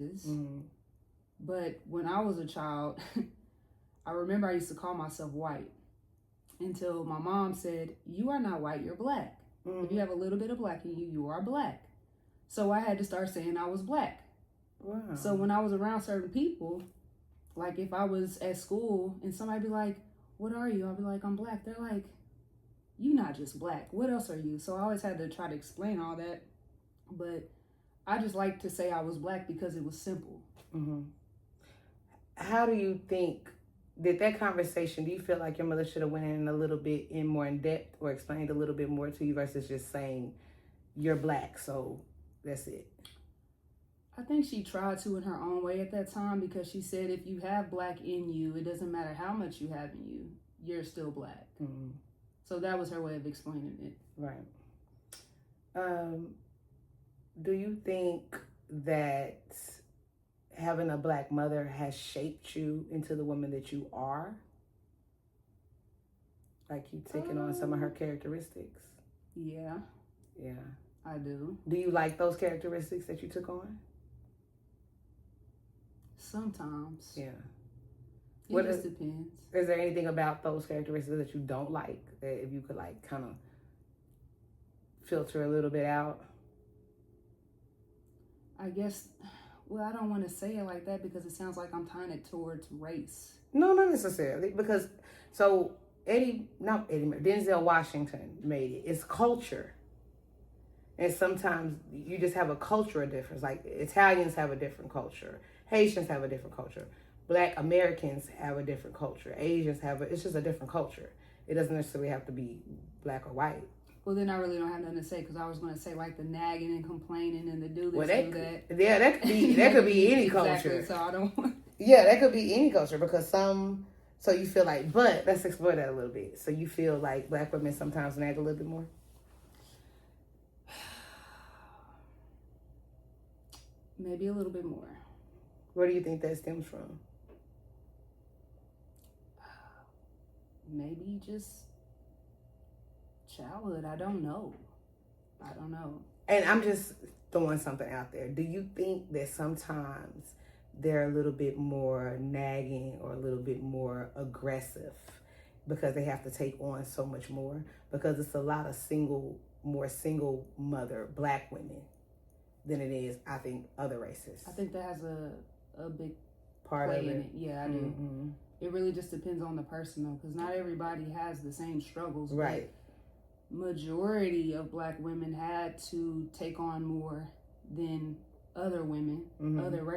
Mm-hmm. But when I was a child, I remember I used to call myself white until my mom said, "You are not white, you're black. Mm-hmm. If you have a little bit of black in you, you are black." So I had to start saying I was black. Wow. So when I was around certain people, like if I was at school and somebody be like, "What are you?" I'll be like, "I'm black." They're like, "You not just black. What else are you?" So I always had to try to explain all that. But I just like to say I was black because it was simple. Mm-hmm. How do you think, did that conversation, do you feel like your mother should have went in a little bit more in depth or explained a little bit more to you versus just saying you're black, so that's it? I think she tried to in her own way at that time, because she said if you have black in you, it doesn't matter how much you have in you, you're still black. Mm-hmm. So that was her way of explaining it. Right. Do you think that having a black mother has shaped you into the woman that you are? Like you taking on some of her characteristics? Yeah. Yeah. I do. Do you like those characteristics that you took on? Sometimes. Yeah. It just depends. Is there anything about those characteristics that you don't like, that if you could like kind of filter a little bit out? I guess, well, I don't want to say it like that because it sounds like I'm tying it towards race. No, not necessarily. Because, so Denzel Washington made it. It's culture. And sometimes you just have a cultural difference. Like Italians have a different culture. Haitians have a different culture. Black Americans have a different culture. Asians it's just a different culture. It doesn't necessarily have to be black or white. Well, then I really don't have nothing to say, because I was going to say like the nagging and complaining and the do this, Well, do that. Yeah, that could be any exactly, culture. So I don't. Yeah, that could be any culture, because so you feel like, but let's explore that a little bit. So you feel like black women sometimes nag a little bit more? Maybe a little bit more. Where do you think that stems from? Maybe just childhood. I don't know. And I'm just throwing something out there. Do you think that sometimes they're a little bit more nagging or a little bit more aggressive because they have to take on so much more? Because it's a lot of more single mother black women than it is, I think, other races. I think that has a big part play of it. in it. Yeah, I do. Mm-hmm. It really just depends on the person, though, because not everybody has the same struggles. Right. Majority of black women had to take on more than other women, other races.